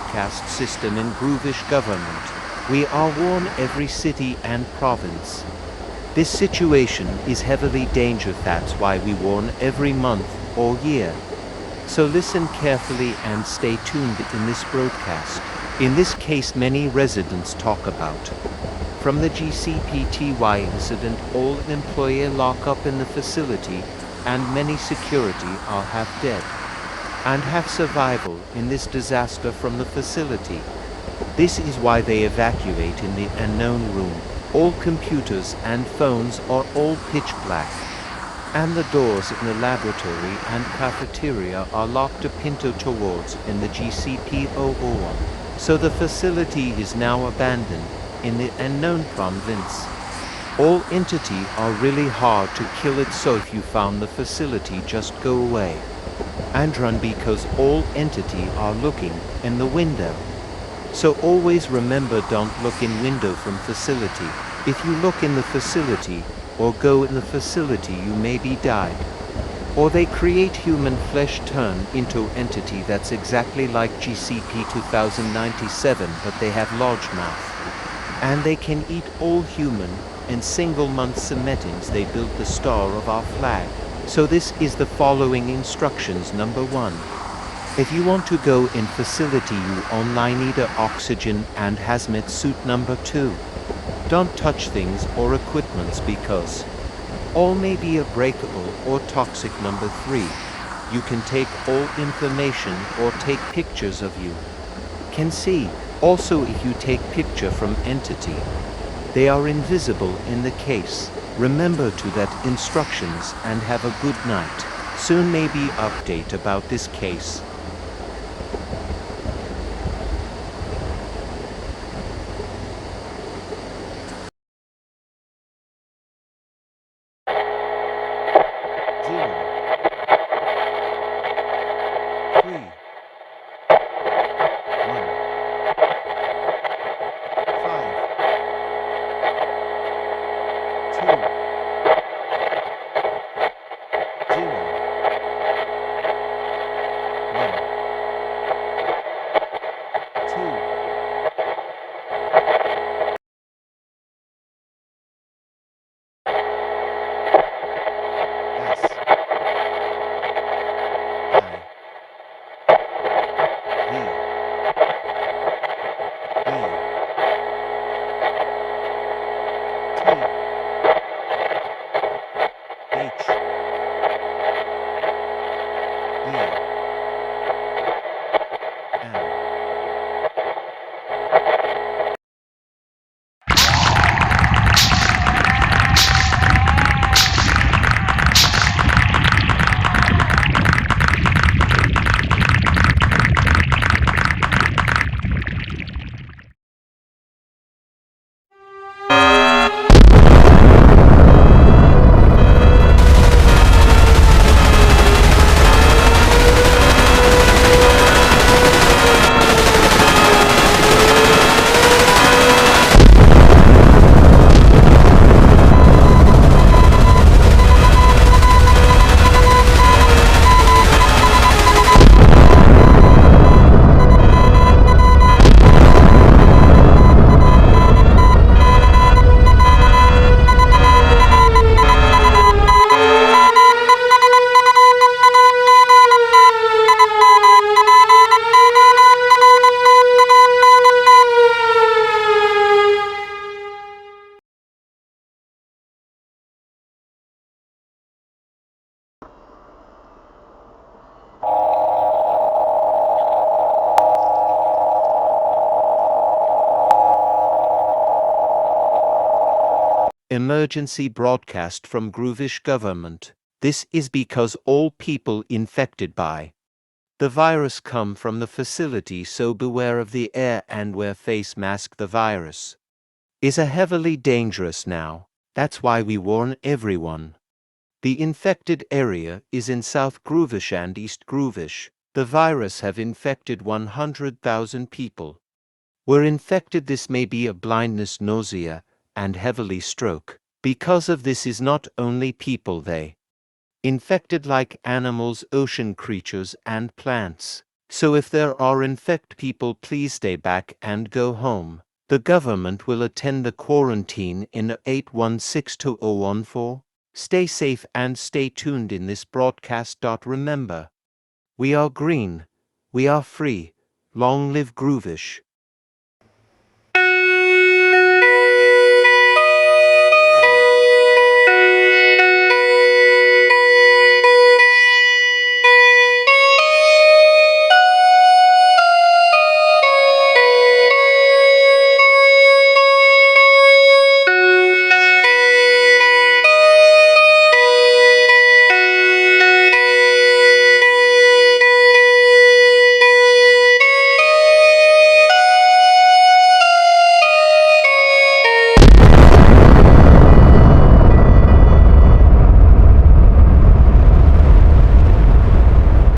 broadcast system in Groovish government. We are warned every city and province. This situation is heavily dangerous, that's why we warn every month or year. So listen carefully and stay tuned in this broadcast. In this case many residents talk about. From the GCPTY incident, all employee lock up in the facility and many security are half dead and have survival in this disaster from the facility. This is why they evacuate in the unknown room. All computers and phones are all pitch black, and the doors in the laboratory and cafeteria are locked to Pinto towards in the GCPTY. So the facility is now abandoned in the unknown province. All entity are really hard to kill it, so if you found the facility just go away and run, because all entity are looking in the window. So always remember, don't look in window from facility. If you look in the facility or go in the facility you may be died. Or they create human flesh turn into entity that's exactly like GCP 2097, but they have large mouth. And they can eat all human. In single month cementings they build the star of our flag. So this is the following instructions. Number 1. If you want to go in facility you online need a oxygen and hazmat suit. Number 2. Don't touch things or equipments because all may be breakable or toxic. Number 3. You can take all information or take pictures of you can see. Also if you take picture from entity, they are invisible in the case. Remember to that instructions and have a good night. Soon may be update about this case. Emergency broadcast from Groovish government. This is because all people infected by the virus come from the facility, so beware of the air and wear face mask. The virus is a heavily dangerous now. That's why we warn everyone. The infected area is in South Groovish and East Groovish. The virus have infected 100,000 people. Were infected. This may be a blindness, nausea, and heavily stroke. Because of this is not only people they infected like animals, ocean creatures and plants. So if there are infected people, please stay back and go home. The government will attend the quarantine in 816-2014. Stay safe and stay tuned in this broadcast. Remember, we are green, we are free. Long live Groovish.